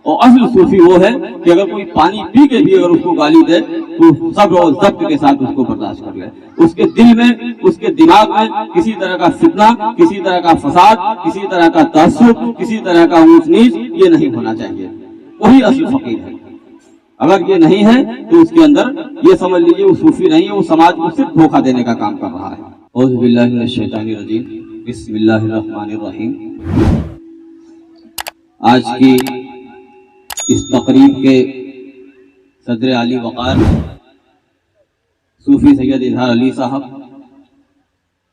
اور اصل صوفی وہ ہے کہ اگر کوئی پانی پی کے بھی اگر اس کو گالی دے تو صبر اور ضبط کے ساتھ اس کو برداشت کر لے. اس کے دل میں، اس کے دماغ میں کسی طرح کا فتنہ، کسی طرح کا فساد، کسی طرح کا تعصب، کسی طرح کا اونچ نیچ یہ نہیں ہونا چاہیے. وہی اصل فقیر ہے. اگر یہ نہیں ہے تو اس کے اندر یہ سمجھ لیجیے وہ صوفی نہیں ہے، وہ سماج کو صرف دھوکہ دینے کا کام کر رہا ہے. اعوذ باللہ من الشیطان الرجیم، بسم اللہ الرحمن الرحیم. آج کی اس تقریب کے صدر علی وقار صوفی سید اظہار علی صاحب،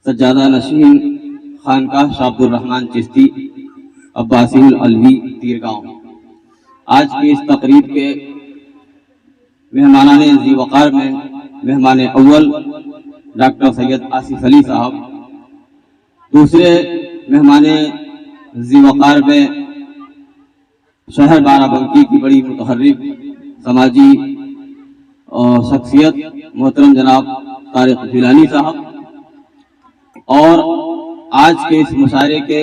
سجادہ نشین خانقاہ شاہ عبد الرحمن چشتی عباسی العلوی تیرگاؤں، آج کی اس تقریب کے مہمانان ذی وقار میں مہمان اول ڈاکٹر سید آصف علی صاحب، دوسرے مہمان ذی وقار میں شہر بارہ بنکی کی بڑی متحرک سماجی اور شخصیت محترم جناب طارق جیلانی صاحب، اور آج کے اس مشاعرے کے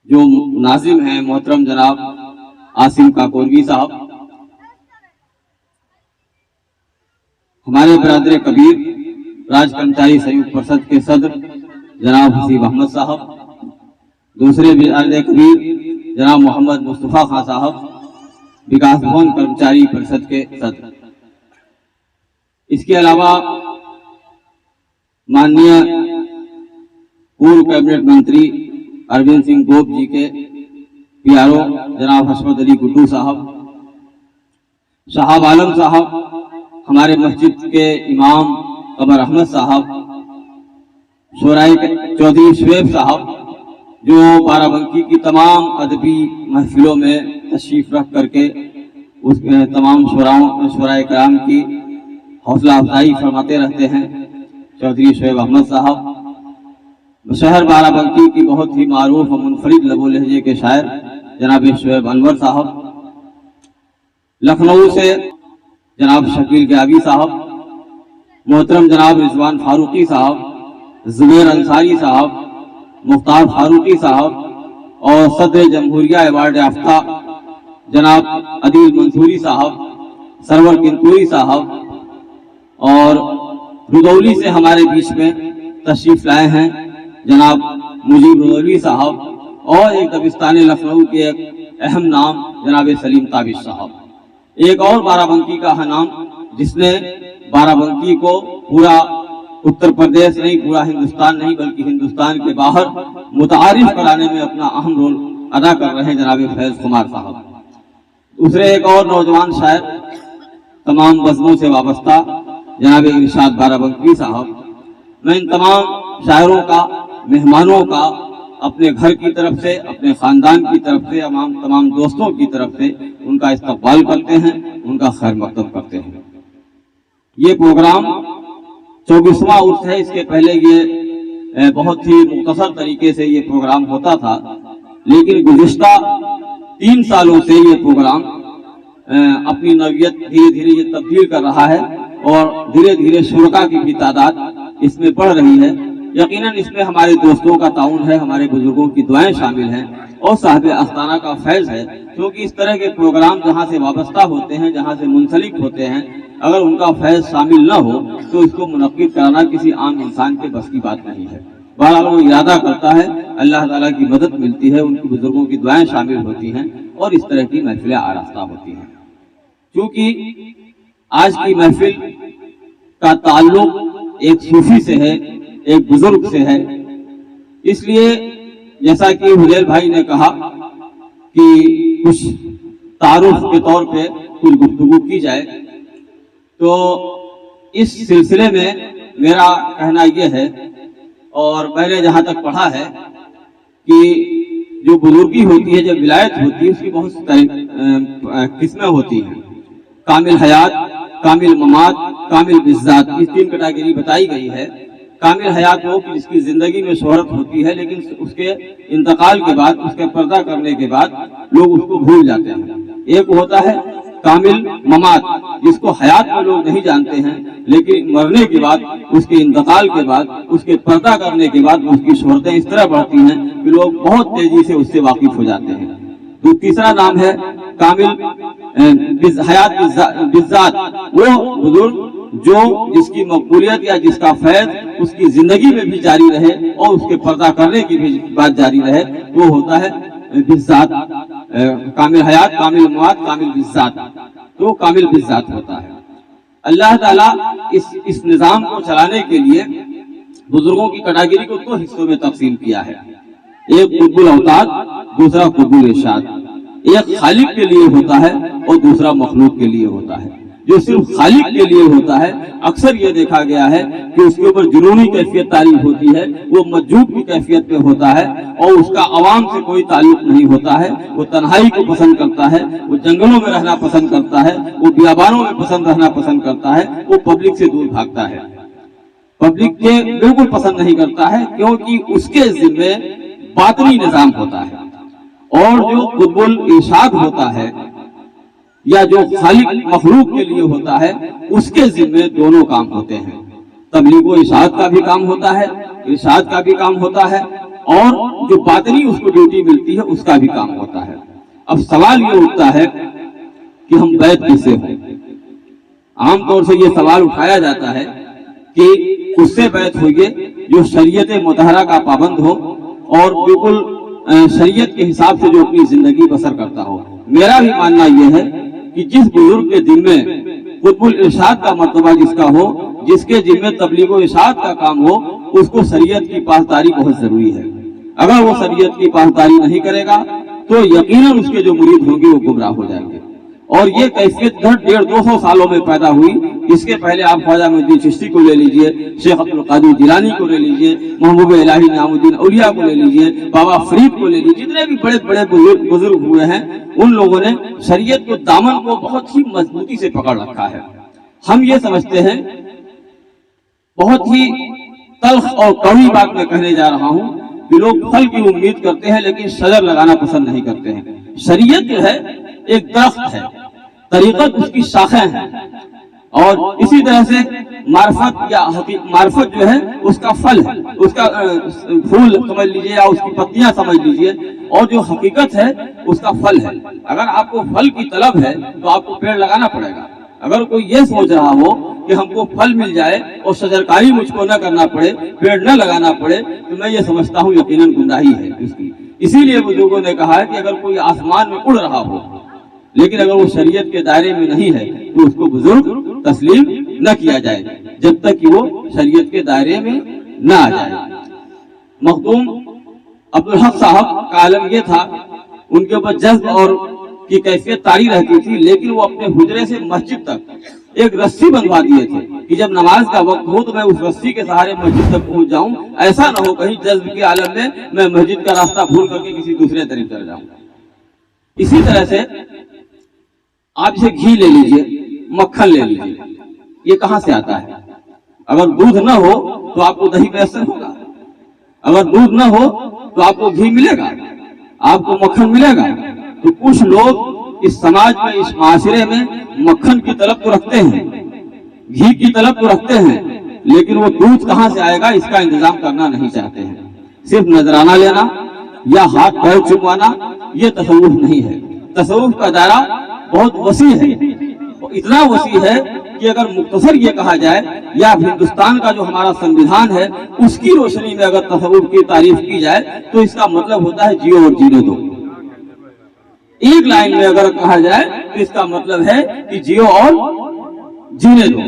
جو ناظم ہیں محترم جناب عاصم کاکوروی صاحب، ہمارے برادر کبیر راج کرمچاری سیوک پرشد کے صدر جناب حسیب احمد صاحب، دوسرے برادر کبیر جناب محمد مصطفیٰ خان صاحب وکاس بھون کرمچاری پرشد کے صدر. اس کے علاوہ ماننیہ پورو کیبنٹ منتری اروند سنگھ گوپ جی کے پیارو جناب حشمت علی گڈو صاحب، شہاب عالم صاحب، ہمارے مسجد کے امام قمر احمد صاحب، شورائے چودھری شعیب صاحب جو بارہ بنکی کی تمام ادبی محفلوں میں تشریف رکھ کر کے اس میں تمام شورائے کرام کی حوصلہ افزائی فرماتے رہتے ہیں. چودھری شعیب احمد صاحب، شہر بارہ بنکی کی بہت ہی معروف و منفرد لب و لہجے کے شاعر جناب شعیب انور صاحب، لکھنؤ سے جناب شکیل گیابی صاحب، محترم جناب رضوان فاروقی صاحب، زبیر انصاری صاحب، مختار فاروقی صاحب، اور صدر جمہوریہ ایوارڈ یافتہ جناب عدیل منصوری صاحب، سرور کنتوری صاحب، اور رودولی سے ہمارے بیچ میں تشریف لائے ہیں جناب مجیب رودولی صاحب، اور ایک دبستان لکھنؤ کے ایک اہم نام جناب سلیم تابش صاحب. ایک اور بارہ بنکی کا نام جس نے بارہ بنکی کو پورا اتر پردیش نہیں، پورا ہندوستان نہیں بلکہ ہندوستان کے باہر متعارف کرانے میں اپنا اہم رول ادا کر رہے ہیں جناب فیض کمار صاحب. دوسرے ایک اور نوجوان شاعر تمام وزنوں سے وابستہ جناب ارشاد بارہ بنکی صاحب. میں ان تمام شاعروں کا، مہمانوں کا اپنے گھر کی طرف سے، اپنے خاندان کی طرف سے، تمام دوستوں کی طرف سے ان کا استقبال کرتے ہیں، ان کا خیر مقدم کرتے ہیں. یہ پروگرام 24واں عرس ہے. اس کے پہلے یہ بہت ہی مختصر طریقے سے یہ پروگرام ہوتا تھا، لیکن گزشتہ 3 سالوں سے یہ پروگرام اپنی نوعیت دھیرے دھیرے یہ تبدیل کر رہا ہے، اور دھیرے دھیرے شرکاء کی بھی تعداد اس میں بڑھ رہی ہے. یقیناً اس میں ہمارے دوستوں کا تعاون ہے، ہمارے بزرگوں کی دعائیں شامل ہیں، اور صاحب آستانہ کا فیض ہے. کیونکہ اس طرح کے پروگرام جہاں سے وابستہ ہوتے ہیں، جہاں سے منسلک ہوتے ہیں، اگر ان کا فیض شامل نہ ہو تو اس کو منعقد کرانا کسی عام انسان کے بس کی بات نہیں ہے. بہرحال وہ ارادہ کرتا ہے، اللہ تعالیٰ کی مدد ملتی ہے، ان کی بزرگوں کی دعائیں شامل ہوتی ہیں، اور اس طرح کی محفلیں آراستہ ہوتی ہیں. چونکہ آج کی محفل کا تعلق ایک صوفی سے ہے، ایک بزرگ سے ہے، اس لیے جیسا کہ حلیل بھائی نے کہا کہ کچھ تعارف کے طور پہ کچھ گفتگو کی جائے. تو اس سلسلے میں میرا کہنا یہ ہے، اور میں نے جہاں تک پڑھا ہے کہ جو بزرگی ہوتی ہے، جب ولایت ہوتی ہے، اس کی بہت قسمیں ہوتی ہیں. کامل حیات، کامل ممات، کامل بذات، اس 3 کیٹیگری بتائی گئی ہے. کامل حیات وہ کہ جس کی زندگی میں شہرت ہوتی ہے، لیکن اس کے انتقال کے بعد، اس کے پردہ کرنے کے بعد لوگ اس کو بھول جاتے ہیں. ایک ہوتا ہے کامل ممات، جس کو حیات میں لوگ نہیں جانتے ہیں، لیکن مرنے کے بعد، اس کے انتقال کے بعد، اس کے پردہ کرنے کے بعد اس کی شہرتیں اس طرح بڑھتی ہیں کہ لوگ بہت تیزی سے اس سے واقف ہو جاتے ہیں. جو تیسرا نام ہے کامل حیات بالذات، وہ بزرگ جو جس کی مقبولیت یا جس کا فیض اس کی زندگی میں بھی جاری رہے اور اس کے پردہ کرنے کی بھی بات جاری رہے، وہ ہوتا ہے بالذات، کامل حیات، کامل مواد، کامل بالذات، تو کامل بالذات ہوتا ہے۔ اللہ تعالیٰ اس نظام کو چلانے کے لیے بزرگوں کی کیٹیگری کو دو حصوں میں تقسیم کیا ہے، ایک قطب الاوتاد، دوسرا قطب الارشاد۔ ایک خالق کے لیے ہوتا ہے اور دوسرا مخلوق کے لیے ہوتا ہے۔ جو صرف خالق کے لیے ہوتا ہے اکثر یہ دیکھا گیا ہے کہ اس کے اوپر جنونی کیفیت تعریف ہوتی ہے، وہ مجذوب کی کیفیت میں ہوتا ہے اور اس کا عوام سے کوئی تعلق نہیں ہوتا ہے، وہ تنہائی کو پسند کرتا ہے، وہ جنگلوں میں رہنا پسند کرتا ہے، وہ بیابانوں میں پسند رہنا پسند کرتا ہے، وہ پبلک سے دور بھاگتا ہے، پبلک کے بالکل پسند نہیں کرتا ہے، کیونکہ اس کے ذمے باطنی نظام ہوتا ہے۔ اور جو قطب الارشاد ہوتا ہے یا جو خالق مخلوق کے لیے ہوتا ہے اس کے ذمے دونوں کام ہوتے ہیں، تبلیغ و ارشاد کا بھی کام ہوتا ہے، ارشاد کا بھی کام ہوتا ہے، اور جو باطنی اس کو ڈیوٹی ملتی ہے اس کا بھی کام ہوتا ہے۔ اب سوال یہ اٹھتا ہے کہ ہم بیعت کس سے ہوں؟ عام طور سے یہ سوال اٹھایا جاتا ہے کہ اس سے بیعت ہوئیے جو شریعت مطہرہ کا پابند ہو اور بالکل شریعت کے حساب سے جو اپنی زندگی بسر کرتا ہو۔ میرا بھی ماننا یہ ہے کہ جس بزرگ کے ذمے قطب الارشاد کا مرتبہ جس کا ہو، جس کے ذمے تبلیغ و ارشاد کا کام ہو، اس کو شریعت کی پاسداری بہت ضروری ہے۔ اگر وہ شریعت کی پاسداری نہیں کرے گا تو یقیناً اس کے جو مرید ہوں گے وہ گمراہ ہو جائیں گے۔ اور یہ کیفیت 150-200 سالوں میں پیدا ہوئی۔ اس کے پہلے آپ خواجہ معین الدین چشتی کو لے لیجئے، شیخ عبد القادر جیلانی کو لے لیجئے، محبوب الہی نعیم الدین اولیاء کو لے لیجئے، بابا فرید کو لے لیجئے، جتنے بھی بڑے بڑے بزرگ ہوئے ہیں ان لوگوں نے شریعت کو دامن کو بہت ہی مضبوطی سے پکڑ رکھا ہے۔ ہم یہ سمجھتے ہیں، بہت ہی تلخ اور کڑوی بات میں کہنے جا رہا ہوں کہ لوگ پھل کی امید کرتے ہیں لیکن شجر لگانا پسند نہیں کرتے ہیں۔ شریعت جو ہے ایک درخت ہے، طریقت اس کی شاخیں ہیں، اور اسی طرح سے معرفت یا معرفت جو ہے اس کا پھل ہے، اس کا پھول سمجھ لیجئے یا اس کی پتیاں سمجھ لیجئے، اور جو حقیقت ہے اس کا پھل ہے۔ اگر آپ کو پھل کی طلب ہے تو آپ کو پیڑ لگانا پڑے گا۔ اگر کوئی یہ سوچ رہا ہو کہ ہم کو پھل مل جائے اور شجرکاری مجھ کو نہ کرنا پڑے، پیڑ نہ لگانا پڑے، تو میں یہ سمجھتا ہوں یقیناً گمراہی ہے اس کی۔ اسی لیے بزرگوں نے کہا ہے کہ اگر کوئی آسمان میں اڑ رہا ہو لیکن اگر وہ شریعت کے دائرے میں نہیں ہے تو اس کو بزرگ تسلیم نہ کیا جائے جب تک کہ وہ شریعت کے دائرے میں نہ آ جائے۔ مخدوم عبدالحق صاحب کا عالم یہ تھا، ان کے اوپر جذب اور کی کیفیت طاری رہتی تھی، لیکن وہ اپنے حجرے سے مسجد تک ایک رسی بنوا دیے تھے کہ جب نماز کا وقت ہو تو میں اس رسی کے سہارے مسجد تک پہنچ جاؤں، ایسا نہ ہو کہیں جذب کے عالم میں مسجد کا راستہ بھول کر کے کسی دوسرے طرف چل جاؤں۔ اسی طرح سے آپ اسے گھی لے لیجئے، مکھن لے لیجئے، یہ کہاں سے آتا ہے؟ اگر دودھ نہ ہو تو آپ کو دہی میسر ہوگا، اگر دودھ نہ ہو تو آپ کو گھی ملے گا، آپ کو مکھن ملے گا۔ تو کچھ لوگ اس سماج میں، اس معاشرے میں مکھن کی طلب تو رکھتے ہیں، گھی کی طلب تو رکھتے ہیں، لیکن وہ دودھ کہاں سے آئے گا اس کا انتظام کرنا نہیں چاہتے ہیں۔ صرف نذرانہ لینا یا ہاتھ پیر چموانا یہ تصوف نہیں ہے۔ تصوف کا دائرہ بہت وسیع ہے، اتنا وسیع ہے کہ اگر مختصر یہ کہا جائے یا ہندوستان کا جو ہمارا سنویدھان ہے اس کی روشنی میں اگر تصوف کی تعریف کی جائے تو اس کا مطلب ہوتا ہے جیو اور جینے دو۔ ایک لائن میں اگر کہا جائے تو اس کا مطلب ہے کہ جیو اور جینے دو۔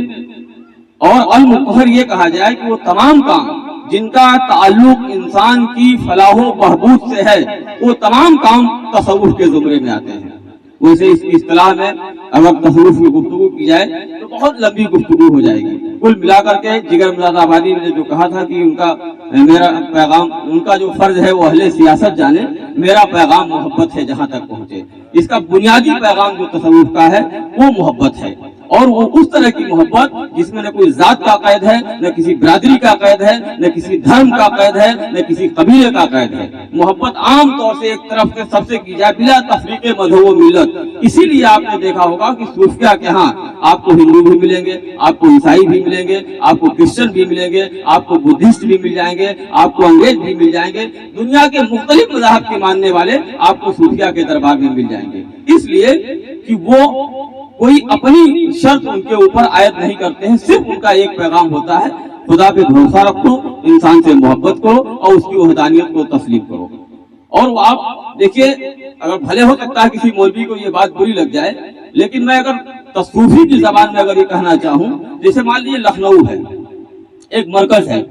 اور المختصر یہ کہا جائے کہ وہ تمام کام جن کا تعلق انسان کی فلاح و بہبود سے ہے وہ تمام کام تصوف کے زمرے میں آتے ہیں۔ ویسے اس کی اصطلاح میں اگر تصوف کی گفتگو کی جائے تو بہت لمبی گفتگو ہو جائے گی۔ کل ملا کر کے جگر مراد آبادی نے جو کہا تھا کہ ان کا میرا پیغام، ان کا جو فرض ہے وہ اہل سیاست جانے، میرا پیغام محبت ہے جہاں تک پہنچے۔ اس کا بنیادی پیغام جو تصوف کا ہے وہ محبت ہے، اور وہ اس طرح کی محبت جس میں نہ کوئی ذات کا قید ہے، نہ کسی برادری کا قید ہے، نہ کسی دھرم کا قید ہے، نہ کسی قبیلے کا قید ہے۔ محبت عام طور سے ایک طرف سے سب سے کی جائے بلا تفریق مذہب و ملت۔ اسی لیے آپ نے دیکھا ہوگا کہ صوفیہ کے ہاں آپ کو ہندو بھی ملیں گے، آپ کو عیسائی بھی ملیں گے، آپ کو کرسچن بھی ملیں گے، آپ کو بدھسٹ بھی مل جائیں گے، آپ کو انگریز بھی مل جائیں گے، دنیا کے مختلف مذاہب کے ماننے والے آپ کو صوفیہ کے دربار میں مل جائیں گے، اس لیے کہ وہ کوئی اپنی شرط ان کے اوپر عائد نہیں کرتے ہیں، صرف ان کا ایک پیغام ہوتا ہے، خدا پہ بھروسہ رکھو، انسان سے محبت کرو اور اس کی وحدانیت کو تسلیم کرو۔ اور وہ آپ دیکھیے، اگر بھلے ہو سکتا ہے کسی مولوی کو یہ بات بری لگ جائے، لیکن میں اگر تصوفی کی زبان میں اگر یہ کہنا چاہوں، جیسے مان لیجیے لکھنؤ ہے، ایک مرکز ہے،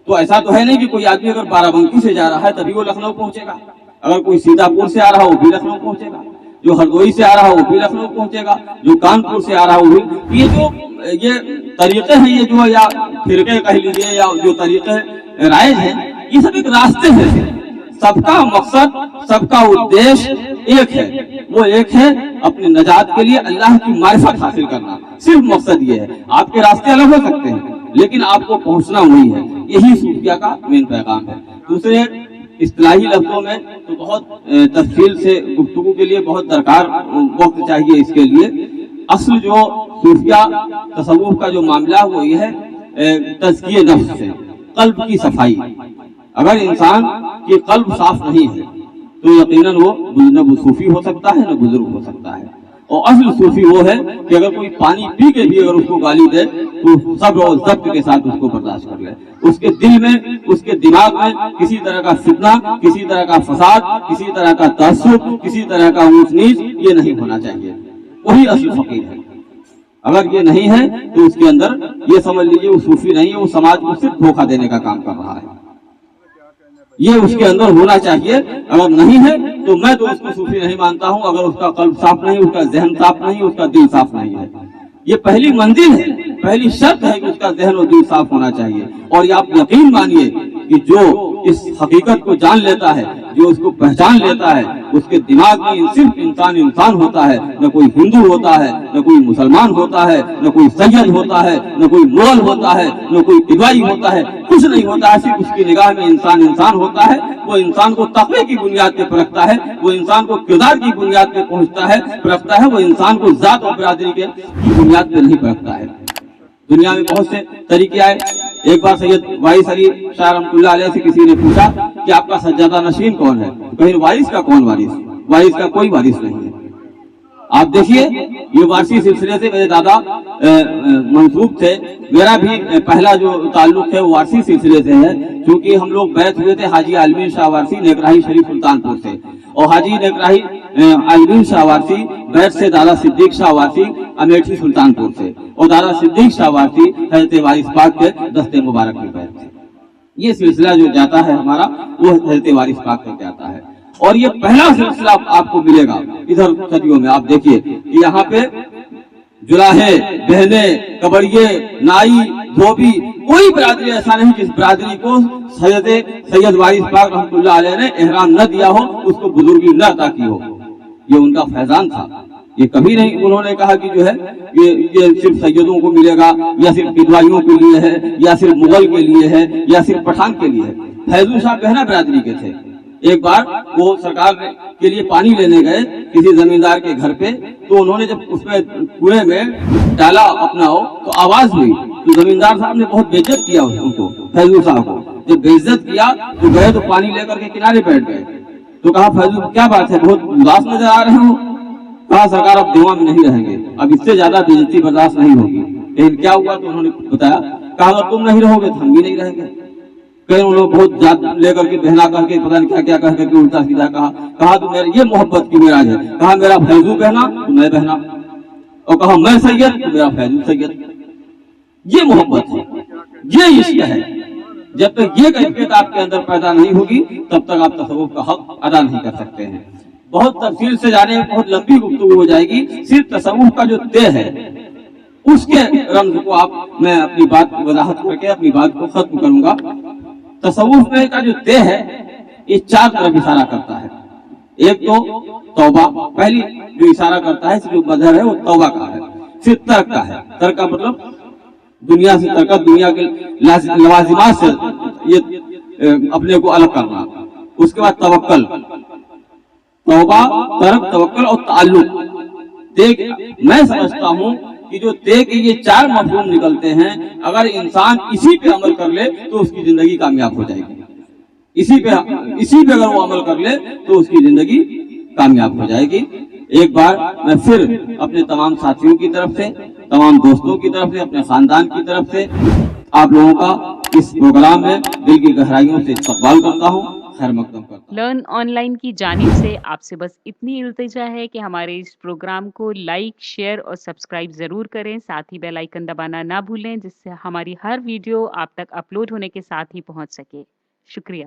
تو ایسا تو ہے نہیں کہ کوئی آدمی اگر بارہ بنکی سے جا رہا ہے تبھی وہ لکھنؤ پہنچے گا، اگر کوئی سیتا پور سے آ رہا وہ بھی لکھنؤ پہنچے گا، جو ہردوئی سے آ رہا وہ بھی لکھنؤ پہنچے گا، جو کانپور سے آ رہا وہ بھی۔ یہ طریقے ہیں، یہ جو یا فرقے کہہ لیجیے یا جو طریقے رائج ہیں، یہ سب ایک راستے ہیں، سب کا مقصد، سب کا ادیش ایک ہے، وہ ایک ہے اپنی نجات کے لیے اللہ کی معرفت حاصل کرنا، صرف مقصد یہ ہے۔ آپ کے راستے الگ ہو سکتے ہیں لیکن آپ کو پہنچنا وہی ہے، یہی صوفیہ کا مین پیغام ہے۔ دوسرے اصطلاحی لفظوں میں تو بہت تفصیل سے گفتگو کے لیے بہت درکار وقت چاہیے اس کے لیے۔ اصل جو صوفیہ تصوف کا جو معاملہ وہ یہ ہے تزکیہ نفس سے، قلب کی صفائی۔ اگر انسان کی قلب صاف نہیں ہے تو یقیناً وہ نہ صوفی ہو سکتا ہے نہ بزرگ ہو سکتا ہے۔ اور اصل صوفی وہ ہے کہ اگر کوئی پانی پی کے بھی اگر اس کو گالی دے تو صبر اور ضبط کے ساتھ اس کو برداشت کر لے، اس کے دل میں، اس کے دماغ میں کسی طرح کا فتنہ، کسی طرح کا فساد، کسی طرح کا تعصب، کسی طرح کا اونچ نیچ یہ نہیں ہونا چاہیے، وہی اصل فقیر ہے۔ اگر یہ نہیں ہے تو اس کے اندر یہ سمجھ لیجیے وہ صوفی نہیں ہے، وہ سماج کو صرف دھوکہ دینے کا کام کر رہا ہے، یہ اس کے اندر ہونا چاہیے۔ اگر نہیں ہے تو میں تو اس کو صوفی نہیں مانتا ہوں، اگر اس کا قلب صاف نہیں، اس کا ذہن صاف نہیں، اس کا دل صاف نہیں ہے۔ یہ پہلی منزل ہے، پہلی شرط ہے کہ اس کا ذہن اور دل صاف ہونا چاہیے۔ اور یہ آپ یقین مانیے کہ جو اس حقیقت کو جان لیتا ہے، جو اس کو پہچان لیتا ہے، اس کے دماغ میں صرف انسان انسان ہوتا ہے، نہ کوئی ہندو ہوتا ہے، نہ کوئی مسلمان ہوتا ہے، نہ کوئی سید ہوتا ہے، نہ کوئی مغل ہوتا ہے، نہ کوئی ادوائی ہوتا ہے، کچھ نہیں ہوتا ہے، صرف اس کی نگاہ میں انسان انسان ہوتا ہے۔ وہ انسان کو تقوی کی بنیاد پہ پرکھتا ہے، وہ انسان کو کردار کی بنیاد پہ پہنچتا ہے پرکھتا ہے، وہ انسان کو ذات اور برادری کی بنیاد پہ نہیں پرکھتا ہے۔ دنیا میں بہت سے طریقے آئے۔ ایک بار سید وارث علی شاہ رحمۃ اللہ علیہ سے کسی نے پوچھا کہ آپ کا سجادہ نشین کون ہے؟ کہیں وارث کا کون وارث؟ وارث کا کوئی وارث نہیں ہے۔ آپ دیکھیے یہ وارثی سلسلے سے میرے دادا منسوب تھے، میرا بھی پہلا جو تعلق ہے وہ وارثی سلسلے سے ہے، کیونکہ ہم لوگ بیعت ہوئے تھے حاجی عالمین شاہ وارثی نیکراہی شریف سلطانپور سے، اور حاجی نیکراہی عالمین شاہ وارثی بیعت سے دادا صدیق شاہ وارثی امیٹھی سلطانپور سے، اور دادا صدیق شاہ وارثی حضرت وارث پاک کے دستے مبارک کی بیعت سے۔ یہ سلسلہ جو جاتا ہے ہمارا وہ حضرت وارث پاک کا جاتا ہے، اور یہ پہلا سلسلہ آپ کو ملے گا ادھر صدیوں میں۔ آپ دیکھیے کہ یہاں پہ جلاہے، بہنیں، کبڑیے، نائی، دھوبی، کوئی برادری ایسا نہیں جس برادری کو سید وارث پاک رحمۃ اللہ علیہ نے احرام نہ دیا ہو، اس کو بزرگی نہ عطا کی ہو۔ یہ ان کا فیضان تھا۔ یہ کبھی نہیں انہوں نے کہا کہ جو ہے یہ صرف سیدوں کو ملے گا، یا صرف بدوائیوں کے لیے ہے، یا صرف مغل کے لیے ہے، یا صرف پٹھان کے لیے ہے۔ فیضو صاحب بہنا برادری کے تھے۔ ایک بار وہ سرکار کے لیے پانی لینے گئے کسی زمیندار کے گھر پہ، تو انہوں نے جب اس میں کنویں میں ڈالا اپنا تو آواز ہوئی، تو زمیندار صاحب نے بہت بے عزت کیا ان کو، فیضو صاحب کو۔ جب بے عزت کیا تو گئے تو پانی لے کر کے کنارے بیٹھ گئے، تو کہا فیضو کیا بات ہے، بہت اداس نظر آ رہے ہو؟ کہا سرکار اب دیوا میں نہیں رہیں گے، اب اس سے زیادہ بے عزتی برداشت نہیں ہوگی۔ لیکن کیا ہوا تو انہوں نے بتایا، کہا اگر تم نہیں رہو گے تو ہم بھی نہیں رہیں گے۔ کہیں انہوں نے بہت جات لے کر کے بہنا کر کے پتہ نہیں کیا کیا کہہ کر کے الٹا سیدھا کہا تو میرا یہ محبت کی معراج ہے۔ کہا میرا فیضو بہنا تو میں بہنا، اور کہا میں سید تو میرا فیضو سید۔ یہ محبت ہے، یہ عشق ہے۔ جب تک یہ کیفیت آپ کے اندر پیدا نہیں ہوگی تب تک آپ تصوف کا حق ادا نہیں کر سکتے ہیں۔ بہت تفصیل سے جانے میں بہت لمبی گفتگو ہو جائے گی، صرف تصوف کا جو طے ہے اس کے رمز کو میں اپنی بات وضاحت کر کے اپنی بات کو ختم کروں گا۔ تصوف میں کا جو طے ہے یہ چار طرف اشارہ کرتا ہے۔ ایک تو توبہ، پہلی جو اشارہ کرتا ہے جو مظہر ہے وہ توبہ کا ہے۔ پھر ترک کا ہے، ترک کا مطلب دنیا سے ترک، دنیا کے لوازمات سے یہ اپنے کو الگ کرنا. اس کے بعد توکل، توبہ، ترک، توکل اور تعلق. دیکھ میں سمجھتا ہوں کہ جو طے کے یہ 4 مفہوم نکلتے ہیں، اگر انسان اسی پہ عمل کر لے تو اس کی زندگی کامیاب ہو جائے گی. اسی پہ اگر وہ عمل کر لے تو اس کی زندگی کامیاب ہو جائے گی. ایک بار میں پھر اپنے تمام ساتھیوں کی طرف سے، تمام دوستوں کی طرف سے، اپنے خاندان کی طرف سے آپ لوگوں کا اس پروگرام میں دل کی گہرائیوں سے استقبال کرتا ہوں، خیر مقدم کرتا ہوں. لرن آن لائن کی جانب سے آپ سے بس اتنی التجا ہے کہ ہمارے اس پروگرام کو لائک، شیئر اور سبسکرائب ضرور کریں. ساتھ ہی بیل آئیکن دبانا نہ بھولیں، جس سے ہماری ہر ویڈیو آپ تک اپلوڈ ہونے کے ساتھ ہی پہنچ سکے. شکریہ.